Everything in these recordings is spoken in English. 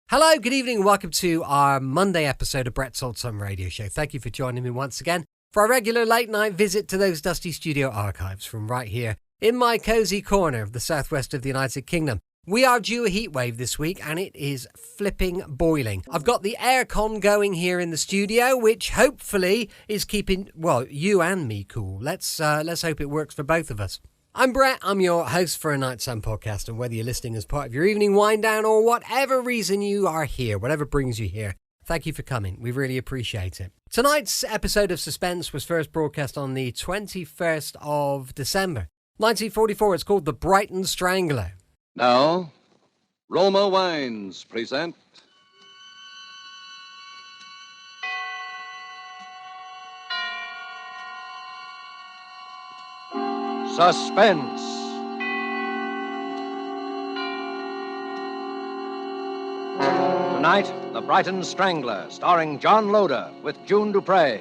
Hello, good evening, and welcome to our Monday episode of Brett's Old Summer Radio Show. Thank you for joining me once again for our regular late night visit to those dusty studio archives from right here in my cosy corner of the southwest of the United Kingdom. We are due a heat wave this week, and it is flipping boiling. I've got the aircon going here in the studio, which hopefully is keeping, well, you and me cool. Let's hope it works for both of us. I'm Brett, I'm your host for A Night Sun podcast, and whether you're listening as part of your evening wind down or whatever reason you are here, whatever brings you here, thank you for coming. We really appreciate it. Tonight's episode of Suspense was first broadcast on the 21st of December, 1944. It's called The Brighton Strangler. Now, Roma Wines present Suspense. Tonight, The Brighton Strangler, starring John Loder with June Dupre.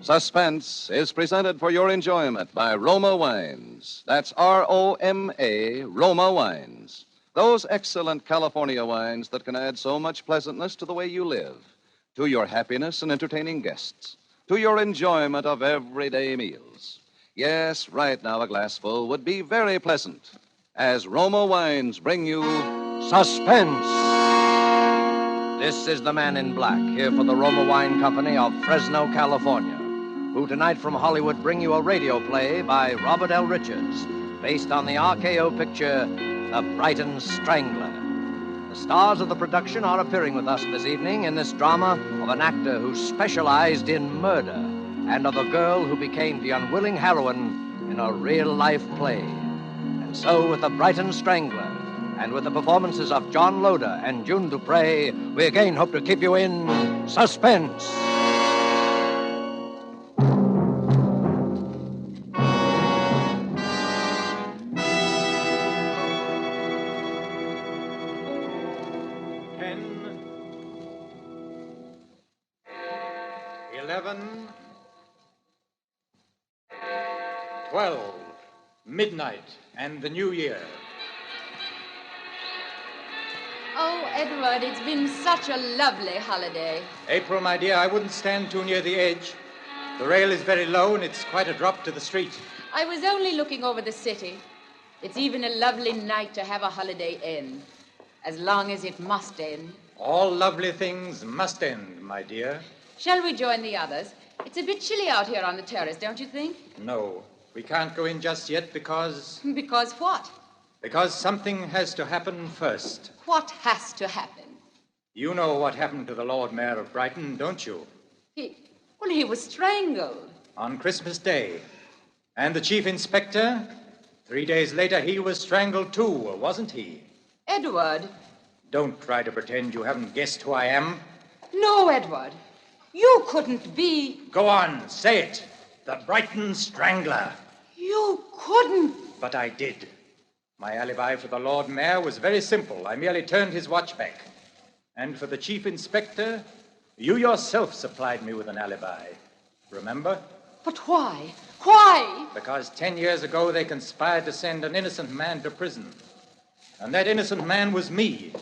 Suspense is presented for your enjoyment by Roma Wines. That's R-O-M-A, Roma Wines. Those excellent California wines that can add so much pleasantness to the way you live, to your happiness in entertaining guests, to your enjoyment of everyday meals. Yes, right now a glassful would be very pleasant, as Roma Wines bring you Suspense. This is the man in black, here for the Roma Wine Company of Fresno, California, who tonight from Hollywood bring you a radio play by Robert L. Richards, based on the RKO picture, The Brighton Strangler. The stars of the production are appearing with us this evening in this drama of an actor who specialized in murder and of a girl who became the unwilling heroine in a real-life play. And so, with The Brighton Strangler and with the performances of John Loder and June Dupre, we again hope to keep you in suspense. Midnight and the New Year. Oh, Edward, it's been such a lovely holiday. April, my dear, I wouldn't stand too near the edge. The rail is very low and it's quite a drop to the street. I was only looking over the city. It's even a lovely night to have a holiday end, as long as it must end. All lovely things must end, my dear. Shall we join the others? It's a bit chilly out here on the terrace, don't you think? No. We can't go in just yet because... Because what? Because something has to happen first. What has to happen? You know what happened to the Lord Mayor of Brighton, don't you? He was strangled. On Christmas Day. And the Chief Inspector, 3 days later, he was strangled too, wasn't he? Edward. Don't try to pretend you haven't guessed who I am. No, Edward. You couldn't be... Go on, say it. The Brighton Strangler. You couldn't. But I did. My alibi for the Lord Mayor was very simple. I merely turned his watch back. And for the Chief Inspector, you yourself supplied me with an alibi. Remember? But why? Why? Because 10 years ago they conspired to send an innocent man to prison. And that innocent man was me.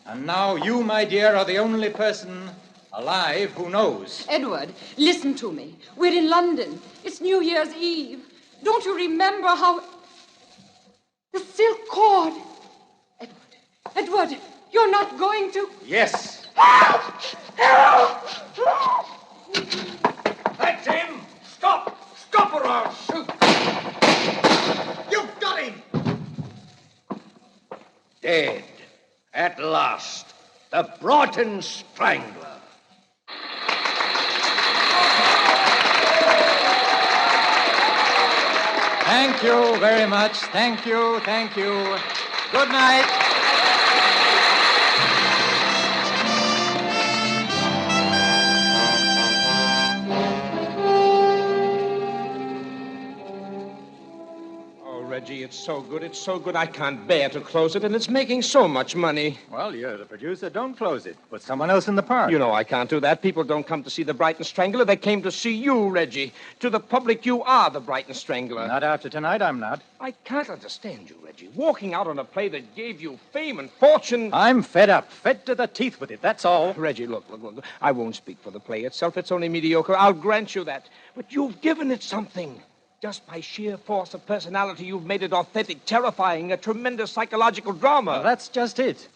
And now you, my dear, are the only person alive who knows. Edward, listen to me. We're in London. It's New Year's Eve. Don't you remember how... The silk cord. Edward, you're not going to... Yes. Help! Help! That's him! Stop! Stop or I'll shoot! You've got him! Dead. At last. The Brighton Strangler. Thank you very much. Thank you. Good night. Reggie, it's so good. It's so good I can't bear to close it, and it's making so much money. Well, you're the producer. Don't close it. Put someone else in the part. You know I can't do that. People don't come to see the Brighton Strangler. They came to see you, Reggie. To the public, you are the Brighton Strangler. Not after tonight, I'm not. I can't understand you, Reggie. Walking out on a play that gave you fame and fortune. I'm fed up. Fed to the teeth with it, that's all. Reggie, look. I won't speak for the play itself. It's only mediocre. I'll grant you that. But you've given it something. Just by sheer force of personality, you've made it authentic, terrifying, a tremendous psychological drama. Well, that's just it.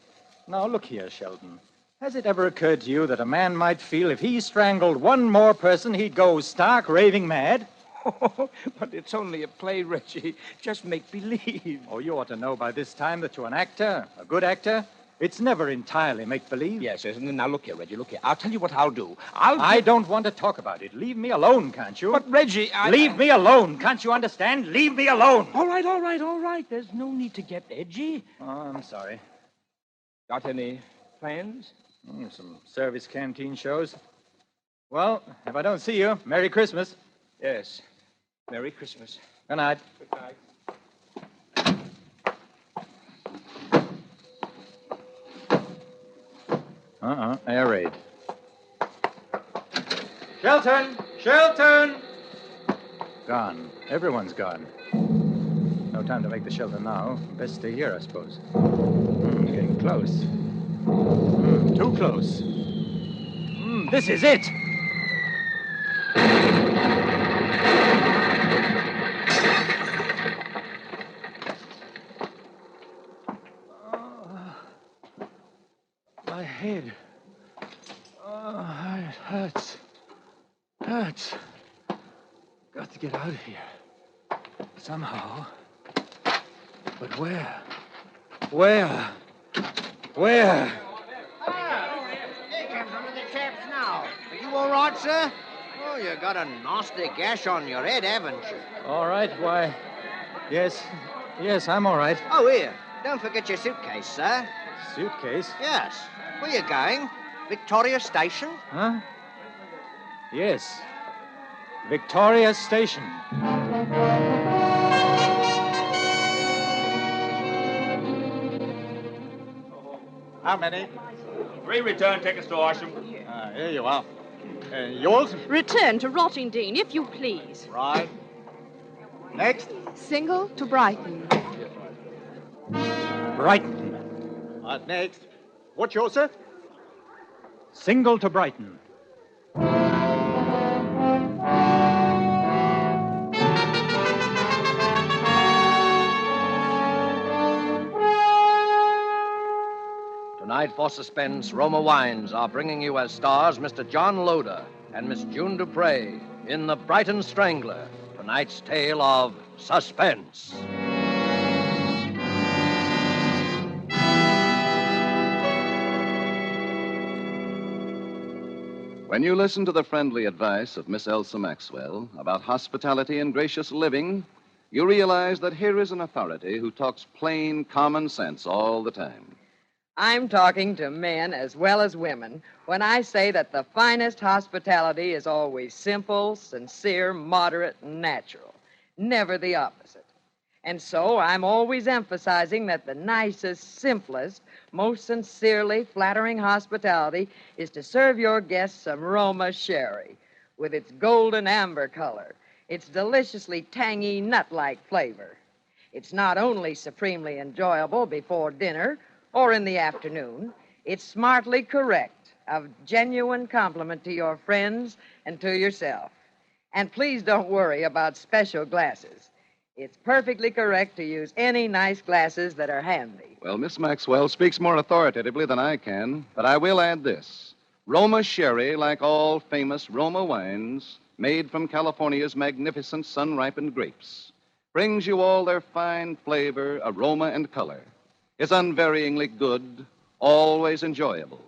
Now, look here, Sheldon. Has it ever occurred to you that a man might feel if he strangled one more person, he'd go stark raving mad? But it's only a play, Reggie. Just make believe. Oh, you ought to know by this time that you're an actor, a good actor. It's never entirely make-believe. Yes. Now, look here, Reggie, look here. I'll tell you what I'll do. I don't want to talk about it. Leave me alone, can't you? But, Reggie, Leave me alone. Can't you understand? Leave me alone. All right. There's no need to get edgy. Oh, I'm sorry. Got any plans? Some service canteen shows. Well, if I don't see you, Merry Christmas. Yes. Merry Christmas. Good night. Good night. Air raid. Shelton! Gone. Everyone's gone. No time to make the shelter now. Best stay here, I suppose. Getting close. Too close. This is it! My head. Oh, it hurts. Got to get out of here. Somehow. But where? Here comes one of the chaps now. Are you all right, sir? Oh, you got a nasty gash on your head, haven't you? All right, why? Yes, I'm all right. Oh, here. Don't forget your suitcase, sir. Suitcase? Yes. Where you going? Victoria Station? Huh? Yes. Victoria Station. How many? 3 return tickets to Horsham. Here you are. Yours? Return to Rottingdean, if you please. Right. Next? Single to Brighton. Brighton. Right, next. What's yours, sir? Single to Brighton. Tonight for Suspense, Roma Wines are bringing you as stars Mr. John Loder and Miss June Dupre in The Brighton Strangler, tonight's tale of suspense. When you listen to the friendly advice of Miss Elsa Maxwell about hospitality and gracious living, you realize that here is an authority who talks plain common sense all the time. I'm talking to men as well as women when I say that the finest hospitality is always simple, sincere, moderate, and natural, never the opposite. And so I'm always emphasizing that the nicest, simplest, most sincerely flattering hospitality is to serve your guests some Roma sherry with its golden amber color, its deliciously tangy nut-like flavor. It's not only supremely enjoyable before dinner or in the afternoon, it's smartly correct, a genuine compliment to your friends and to yourself. And please don't worry about special glasses. It's perfectly correct to use any nice glasses that are handy. Well, Miss Maxwell speaks more authoritatively than I can, but I will add this. Roma sherry, like all famous Roma wines, made from California's magnificent sun-ripened grapes, brings you all their fine flavor, aroma, and color. It's unvaryingly good, always enjoyable,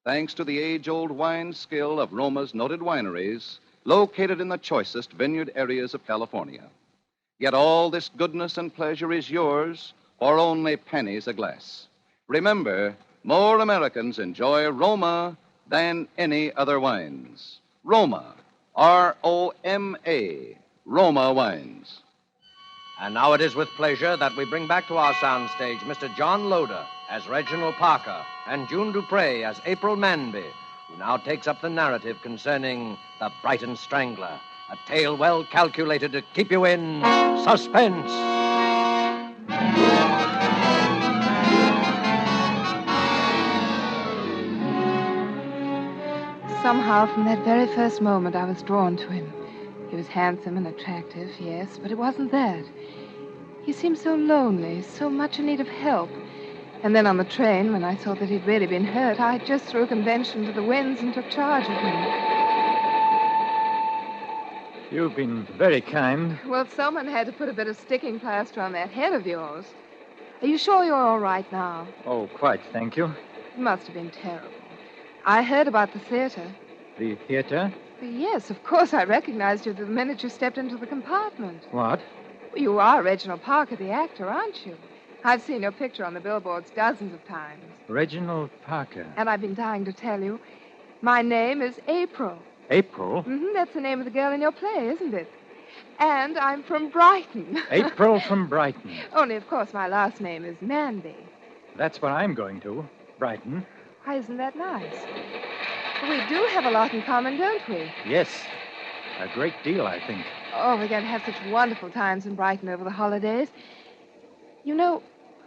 thanks to the age-old wine skill of Roma's noted wineries, located in the choicest vineyard areas of California. Yet all this goodness and pleasure is yours for only pennies a glass. Remember, more Americans enjoy Roma than any other wines. Roma, R-O-M-A, Roma wines. And now it is with pleasure that we bring back to our soundstage Mr. John Loder as Reginald Parker and June Dupre as April Manby, who now takes up the narrative concerning the Brighton Strangler, a tale well calculated to keep you in suspense. Somehow, from that very first moment, I was drawn to him. He was handsome and attractive, yes, but it wasn't that. He seemed so lonely, so much in need of help. And then on the train, when I saw that he'd really been hurt, I just threw a convention to the winds and took charge of him. You've been very kind. Well, someone had to put a bit of sticking plaster on that head of yours. Are you sure you're all right now? Oh, quite, thank you. It must have been terrible. I heard about the theater. The theater? Yes, of course I recognized you the minute you stepped into the compartment. What? You are Reginald Parker, the actor, aren't you? I've seen your picture on the billboards dozens of times. Reginald Parker. And I've been dying to tell you. My name is April. April? That's the name of the girl in your play, isn't it? And I'm from Brighton. April from Brighton. Only, of course, my last name is Manby. That's where I'm going to. Brighton. Why, isn't that nice? We do have a lot in common, don't we? Yes. A great deal, I think. Oh, we're going to have such wonderful times in Brighton over the holidays. You know,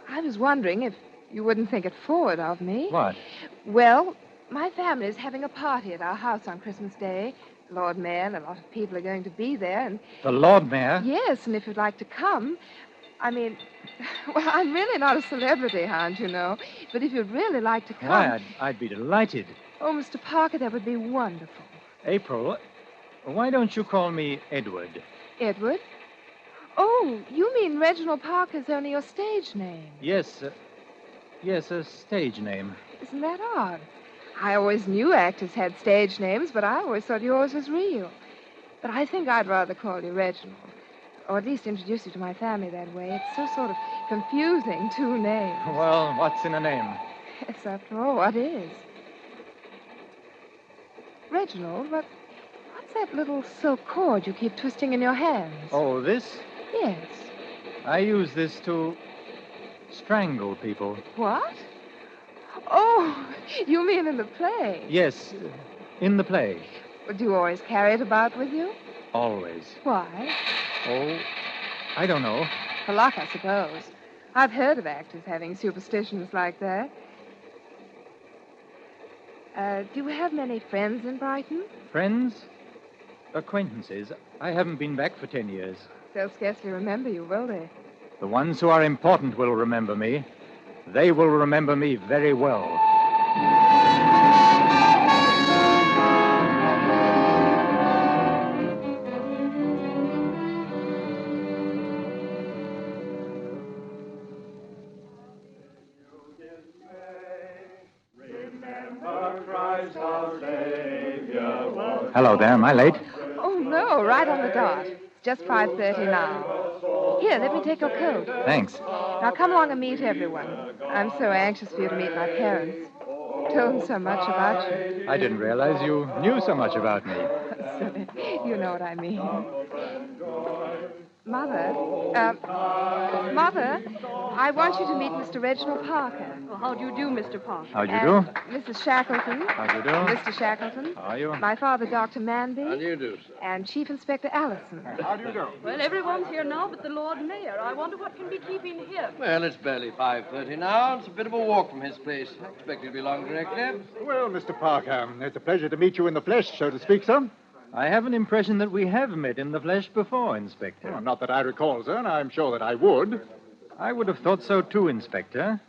I was wondering if you wouldn't think it forward of me. What? Well, my family is having a party at our house on Christmas Day. The Lord Mayor and a lot of people are going to be there, and... The Lord Mayor? Yes, and if you'd like to come... I mean, well, I'm really not a celebrity, Hound, you know. But if you'd really like to come... Why, I'd be delighted. Oh, Mr. Parker, that would be wonderful. April, why don't you call me Edward? Edward? Oh, you mean Reginald Parker's only your stage name? Yes, yes, a stage name. Isn't that odd? I always knew actors had stage names, but I always thought yours was real. But I think I'd rather call you Reginald. Or at least introduce you to my family that way. It's so sort of confusing, two names. Well, what's in a name? Yes, after all, what is? Reginald, what's that little silk cord you keep twisting in your hands? Oh, this? Yes. I use this to strangle people. What? Oh, you mean in the play? Yes, in the play. Do you always carry it about with you? Always. Why? Oh, I don't know. For luck, I suppose. I've heard of actors having superstitions like that. Do you have many friends in Brighton? Friends? Acquaintances. I haven't been back for 10 years. They'll scarcely remember you, will they? The ones who are important will remember me. They will remember me very well. Hello there. Am I late? Oh, no, right on the dot. It's just 5:30 now. Here, let me take your coat. Thanks. Now come along and meet everyone. I'm so anxious for you to meet my parents. Told them so much about you. I didn't realize you knew so much about me. Silly. You know what I mean. Mother, I want you to meet Mr. Reginald Parker. Well, how do you do, Mr. Parker? How do you do? Mrs. Shackleton. How do you do? Mr. Shackleton. How are you? My father, Dr. Manby. How do you do, sir? And Chief Inspector Allison. How do you do? Well, everyone's here now but the Lord Mayor. I wonder what can be keeping him. Well, it's barely 5:30 now. It's a bit of a walk from his place. I expect he'll be along directly. Well, Mr. Parker, it's a pleasure to meet you in the flesh, so to speak, sir. I have an impression that we have met in the flesh before, Inspector. Well, not that I recall, sir, and I'm sure that I would. I would have thought so too, Inspector.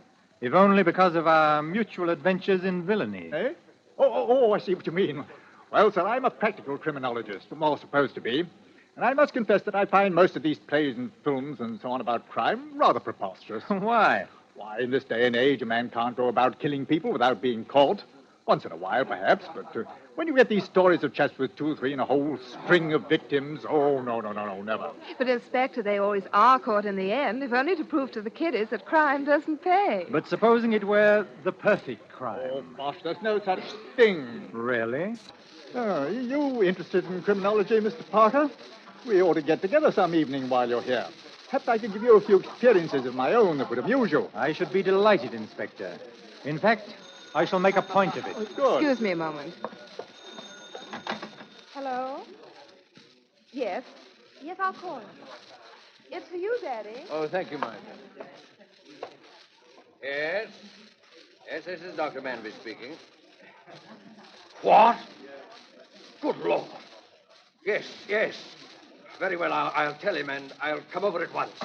If only because of our mutual adventures in villainy. Eh? Oh, I see what you mean. Well, sir, I'm a practical criminologist, or supposed to be. And I must confess that I find most of these plays and films and so on about crime rather preposterous. Why? Why, in this day and age, a man can't go about killing people without being caught. Once in a while, perhaps, but when you get these stories of chaps with 2 or 3 and a whole string of victims, oh, no, never. But, Inspector, they always are caught in the end, if only to prove to the kiddies that crime doesn't pay. But supposing it were the perfect crime. Oh, bosh, there's no such thing. Really? You interested in criminology, Mr. Parker? We ought to get together some evening while you're here. Perhaps I could give you a few experiences of my own that would amuse you. I should be delighted, Inspector. In fact, I shall make a point of it. Good. Excuse me a moment. Hello? Yes. Yes, I'll call him. It's for you, Daddy. Oh, thank you, Martha. Yes? Yes, this is Dr. Manby speaking. What? Good Lord. Yes, yes. Very well, I'll tell him, and I'll come over at once.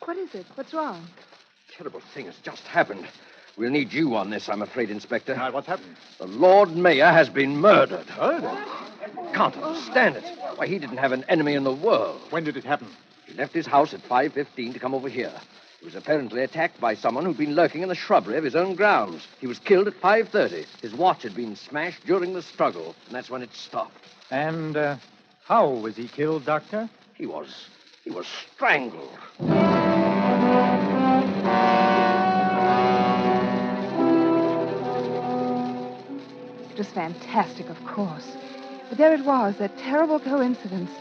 What is it? What's wrong? Terrible thing has just happened. We'll need you on this, I'm afraid, Inspector. What's happened? The Lord Mayor has been murdered. Murdered? Can't understand it. Why, he didn't have an enemy in the world. When did it happen? He left his house at 5:15 to come over here. He was apparently attacked by someone who'd been lurking in the shrubbery of his own grounds. He was killed at 5:30. His watch had been smashed during the struggle, and that's when it stopped. And how was he killed, Doctor? He was strangled. It was fantastic, of course. But there it was, that terrible coincidence.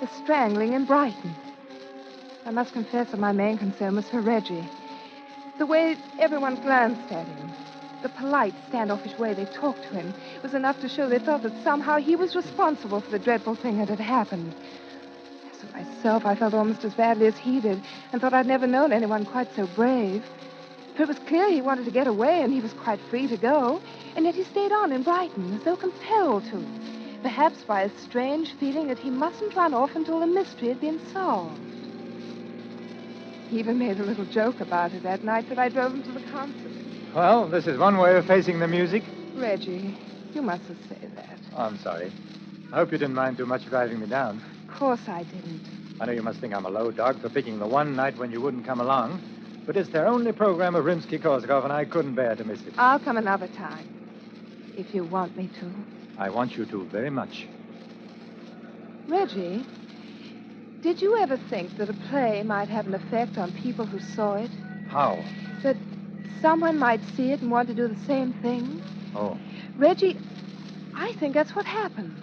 The strangling in Brighton. I must confess that my main concern was for Reggie. The way everyone glanced at him, the polite, standoffish way they talked to him, was enough to show they felt that somehow he was responsible for the dreadful thing that had happened. As for myself, I felt almost as badly as he did, and thought I'd never known anyone quite so brave. For it was clear he wanted to get away, and he was quite free to go, and yet he stayed on in Brighton, as though compelled to, perhaps by a strange feeling that he mustn't run off until the mystery had been solved. He even made a little joke about it that night that I drove him to the concert. Well, this is one way of facing the music. Reggie, you mustn't say that. Oh, I'm sorry. I hope you didn't mind too much driving me down. Of course I didn't. I know you must think I'm a low dog for picking the one night when you wouldn't come along, but it's their only program of Rimsky-Korsakov, and I couldn't bear to miss it. I'll come another time, if you want me to. I want you to very much. Reggie, did you ever think that a play might have an effect on people who saw it? How? That someone might see it and want to do the same thing? Oh. Reggie, I think that's what happened.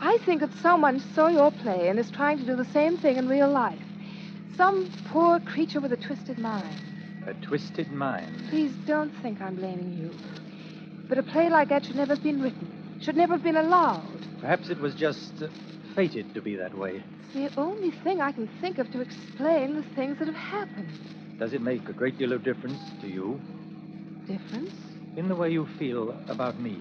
I think that someone saw your play and is trying to do the same thing in real life. Some poor creature with a twisted mind. A twisted mind? Please don't think I'm blaming you. But a play like that should never have been written. Should never have been allowed. Perhaps it was just fated to be that way. It's the only thing I can think of to explain the things that have happened. Does it make a great deal of difference to you? Difference? In the way you feel about me?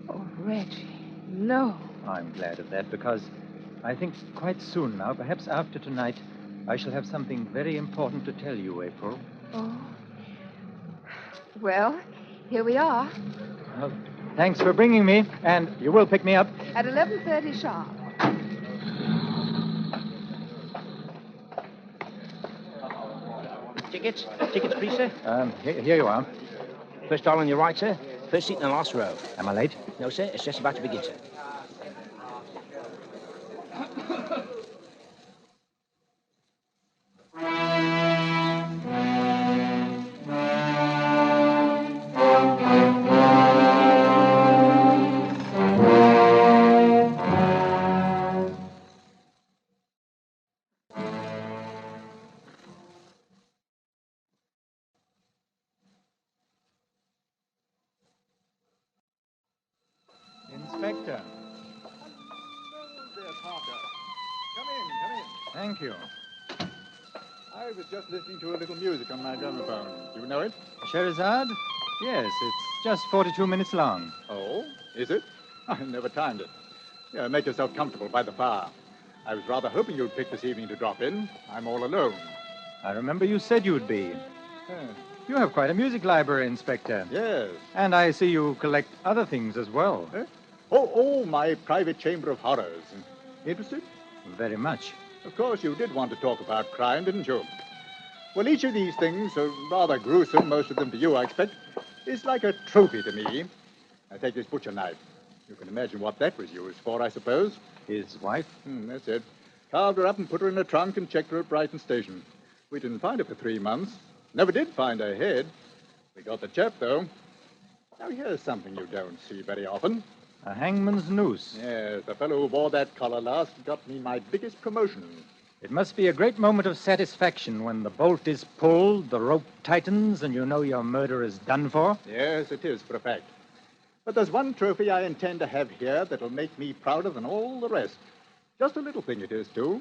Oh, Reggie, no. I'm glad of that, because I think quite soon now, perhaps after tonight, I shall have something very important to tell you, April. Oh. Well, here we are. Well, thanks for bringing me, and you will pick me up. At 11:30 sharp. Tickets, please, sir. Here you are. First aisle on your right, sir. First seat in the last row. Am I late? No, sir. It's just about to begin, sir. Inspector. There, Parker. Come in. Thank you. I was just listening to a little music on my gramophone. Do you know it? Scheherazade? Yes, it's just 42 minutes long. Oh, is it? I never timed it. Yeah, make yourself comfortable by the fire. I was rather hoping you'd pick this evening to drop in. I'm all alone. I remember you said you'd be. You have quite a music library, Inspector. Yes. And I see you collect other things as well. Oh, my private chamber of horrors. Interested? Very much. Of course, you did want to talk about crime, didn't you? Well, each of these things, rather gruesome, most of them to you, I expect, is like a trophy to me. Now, take this butcher knife. You can imagine what that was used for, I suppose. His wife? That's it. Carved her up and put her in a trunk and checked her at Brighton Station. We didn't find her for 3 months. Never did find her head. We got the chap, though. Now, here's something you don't see very often. A hangman's noose. Yes, the fellow who wore that collar last got me my biggest promotion. It must be a great moment of satisfaction when the bolt is pulled, the rope tightens, and you know your murder is done for. Yes, it is, for a fact. But there's one trophy I intend to have here that'll make me prouder than all the rest. Just a little thing it is, too.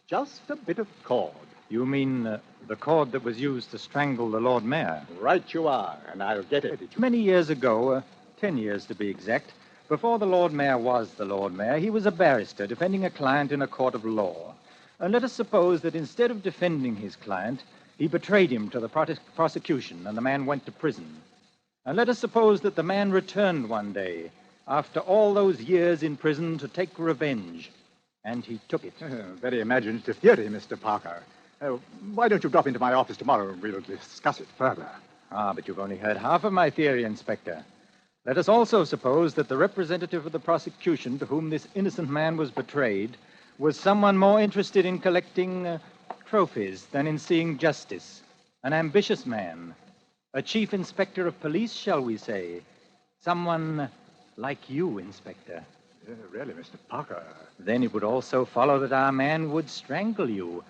Just a bit of cord. You mean the cord that was used to strangle the Lord Mayor? Right you are, and I'll get it. Many years ago, 10 years to be exact, before the Lord Mayor was the Lord Mayor, he was a barrister defending a client in a court of law. And let us suppose that instead of defending his client, he betrayed him to the prosecution, and the man went to prison. And let us suppose that the man returned one day, after all those years in prison, to take revenge. And he took it. Very imaginative theory, Mr. Parker. Why don't you drop into my office tomorrow and we'll discuss it further? But you've only heard half of my theory, Inspector. Let us also suppose that the representative of the prosecution to whom this innocent man was betrayed was someone more interested in collecting trophies than in seeing justice. An ambitious man. A chief inspector of police, shall we say. Someone like you, Inspector. Really, Mr. Parker. Then it would also follow that our man would strangle you.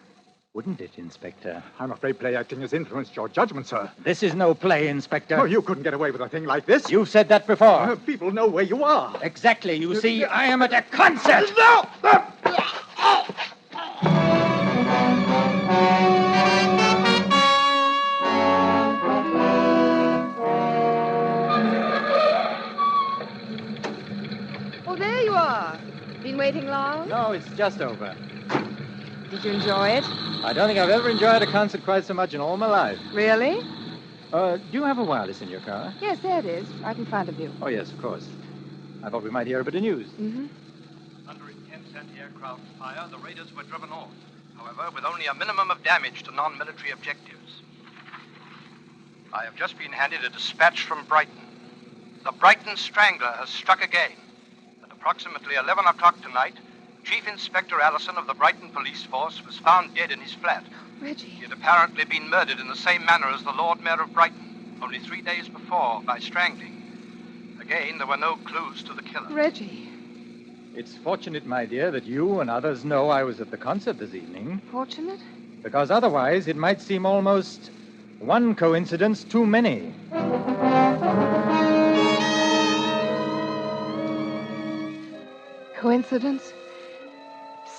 Wouldn't it, Inspector? I'm afraid play acting has influenced your judgment, sir. This is no play, Inspector. Oh, you couldn't get away with a thing like this. You've said that before. People know where you are. Exactly. You see, I am at a concert. No! Oh, there you are. Been waiting long? No, it's just over. Did you enjoy it? I don't think I've ever enjoyed a concert quite so much in all my life. Really? Do you have a wireless in your car? Yes, there it is, right in front of you. Oh, yes, of course. I thought we might hear a bit of news. Mm-hmm. Under intense anti-aircraft fire, the raiders were driven off. However, with only a minimum of damage to non-military objectives. I have just been handed a dispatch from Brighton. The Brighton Strangler has struck again. At approximately 11 o'clock tonight, Chief Inspector Allison of the Brighton Police Force was found dead in his flat. Reggie. He had apparently been murdered in the same manner as the Lord Mayor of Brighton, only 3 days before, by strangling. Again, there were no clues to the killer. Reggie. It's fortunate, my dear, that you and others know I was at the concert this evening. Fortunate? Because otherwise it might seem almost one coincidence too many. Coincidence?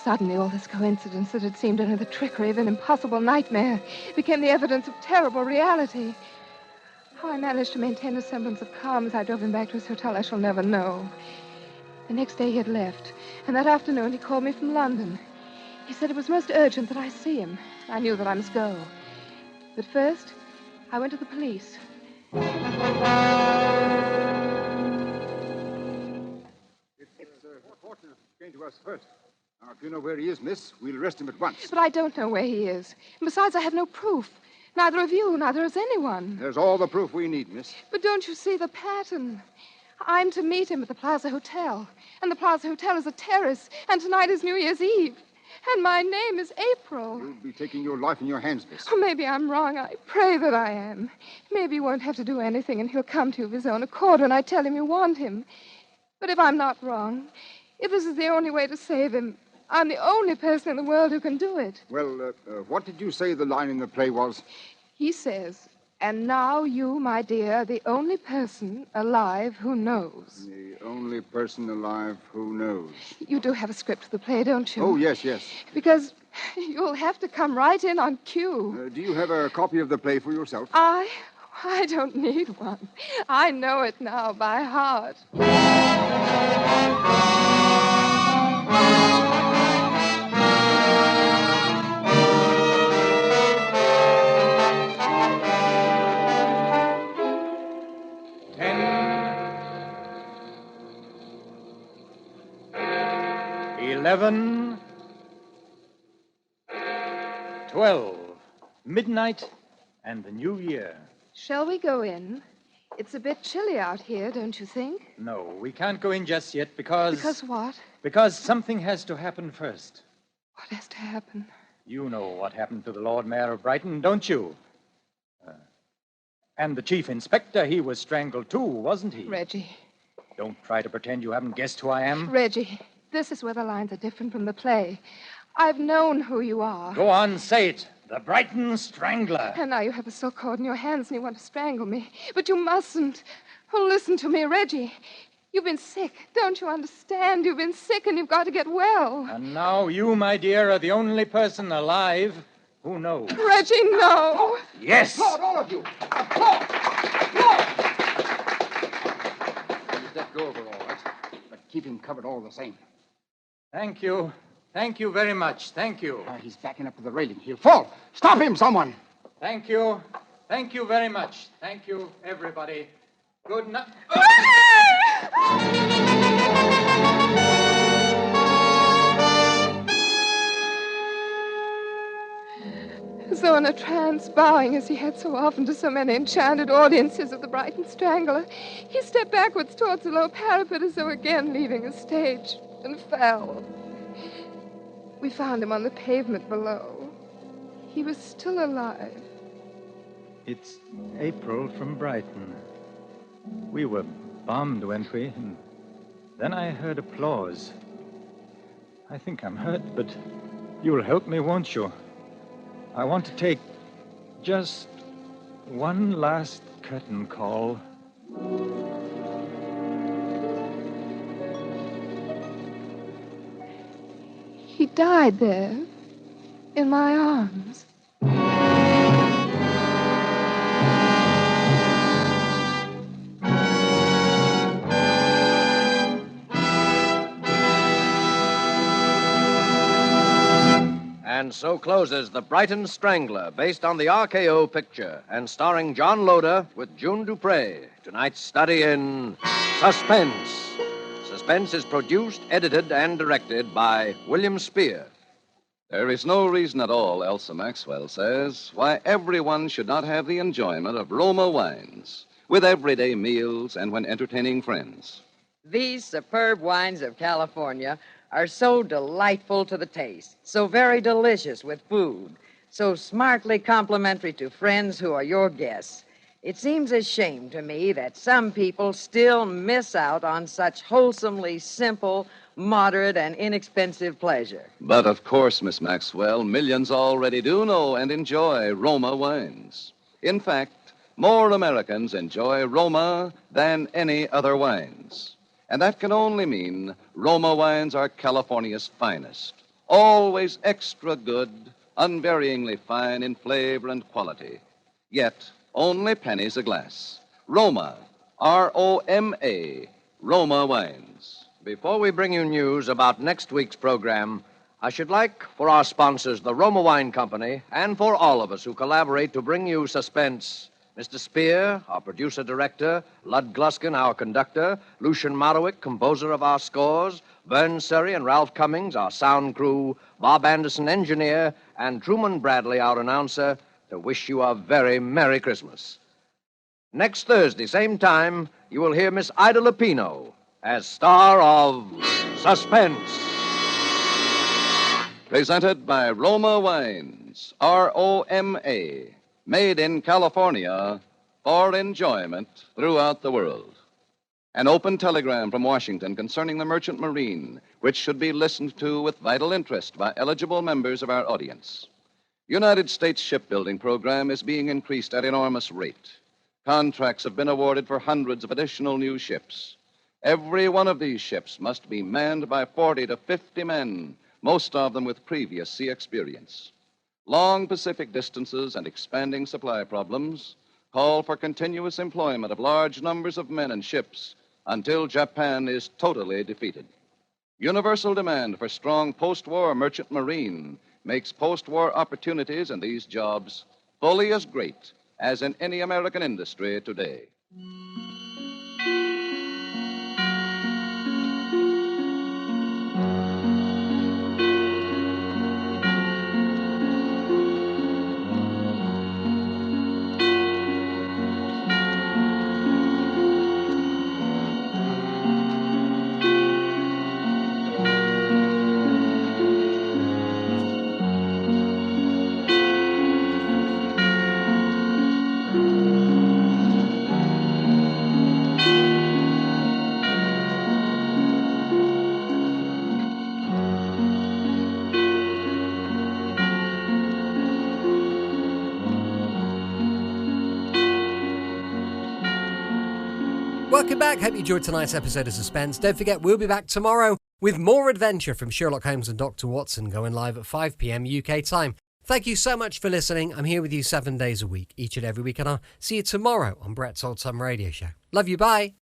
Suddenly, all this coincidence that had seemed only the trickery of an impossible nightmare became the evidence of terrible reality. How I managed to maintain a semblance of calm as I drove him back to his hotel, I shall never know. The next day he had left, and that afternoon he called me from London. He said it was most urgent that I see him. I knew that I must go. But first, I went to the police. It's fortunate he came to us first. Now, if you know where he is, miss, we'll arrest him at once. But I don't know where he is. And besides, I have no proof. Neither of you, neither has anyone. There's all the proof we need, miss. But don't you see the pattern? I'm to meet him at the Plaza Hotel. And the Plaza Hotel is a terrace. And tonight is New Year's Eve. And my name is April. You'll be taking your life in your hands, miss. Oh, maybe I'm wrong. I pray that I am. Maybe he won't have to do anything, and he'll come to you of his own accord when I tell him you want him. But if I'm not wrong, if this is the only way to save him, I'm the only person in the world who can do it. Well, what did you say the line in the play was? He says, and now you, my dear, are the only person alive who knows. The only person alive who knows. You do have a script of the play, don't you? Oh, yes, yes. Because you'll have to come right in on cue. Do you have a copy of the play for yourself? I don't need one. I know it now by heart. 11, 12, midnight, and the new year. Shall we go in? It's a bit chilly out here, don't you think? No, we can't go in just yet because... Because what? Because something has to happen first. What has to happen? You know what happened to the Lord Mayor of Brighton, don't you? And the chief inspector, he was strangled too, wasn't he? Reggie. Don't try to pretend you haven't guessed who I am. Reggie, this is where the lines are different from the play. I've known who you are. Go on, say it. The Brighton Strangler. And now you have a silk cord in your hands and you want to strangle me. But you mustn't. Oh, listen to me, Reggie. You've been sick. Don't you understand? You've been sick and you've got to get well. And now you, my dear, are the only person alive who knows. Reggie, no. Yes. Applaud, all of you. Applaud. Applaud. Let go of her, all right. But keep him covered all the same. Thank you. Thank you very much. Thank you. He's backing up to the railing. He'll fall. Stop him, someone. Thank you. Thank you very much. Thank you, everybody. Good night. As though in a trance, bowing as he had so often to so many enchanted audiences of the Brighton Strangler, he stepped backwards towards the low parapet as though again leaving the stage, and fell. We found him on the pavement below. He was still alive. It's April from Brighton. We were bombed, weren't we? And then I heard applause. I think I'm hurt, but you'll help me, won't you? I want to take just one last curtain call. He died there, in my arms. And so closes The Brighton Strangler, based on the RKO picture, and starring John Loder with June Dupre. Tonight's study in Suspense. Suspense is produced, edited, and directed by William Spear. There is no reason at all, Elsa Maxwell says, why everyone should not have the enjoyment of Roma wines with everyday meals and when entertaining friends. These superb wines of California are so delightful to the taste, so very delicious with food, so smartly complimentary to friends who are your guests. It seems a shame to me that some people still miss out on such wholesomely simple, moderate, and inexpensive pleasure. But of course, Miss Maxwell, millions already do know and enjoy Roma wines. In fact, more Americans enjoy Roma than any other wines. And that can only mean Roma wines are California's finest. Always extra good, unvaryingly fine in flavor and quality. Yet, only pennies a glass. Roma, R-O-M-A, Roma wines. Before we bring you news about next week's program, I should like for our sponsors, the Roma Wine Company, and for all of us who collaborate to bring you Suspense, Mr. Spear, our producer-director, Lud Gluskin, our conductor, Lucian Marowik, composer of our scores, Vern Surrey and Ralph Cummings, our sound crew, Bob Anderson, engineer, and Truman Bradley, our announcer, to wish you a very Merry Christmas. Next Thursday, same time, you will hear Miss Ida Lupino as star of Suspense. Presented by Roma Wines, R-O-M-A. Made in California for enjoyment throughout the world. An open telegram from Washington concerning the merchant marine, which should be listened to with vital interest by eligible members of our audience. United States shipbuilding program is being increased at enormous rate. Contracts have been awarded for hundreds of additional new ships. Every one of these ships must be manned by 40 to 50 men, most of them with previous sea experience. Long Pacific distances and expanding supply problems call for continuous employment of large numbers of men and ships until Japan is totally defeated. Universal demand for strong post-war merchant marine makes post-war opportunities in these jobs fully as great as in any American industry today. Welcome back. Hope you enjoyed tonight's episode of Suspense. Don't forget, we'll be back tomorrow with more adventure from Sherlock Holmes and Dr. Watson, going live at 5 p.m. UK time. Thank you so much for listening. I'm here with you 7 days a week, each and every week, and I'll see you tomorrow on Brett's Old Time Radio Show. Love you, bye.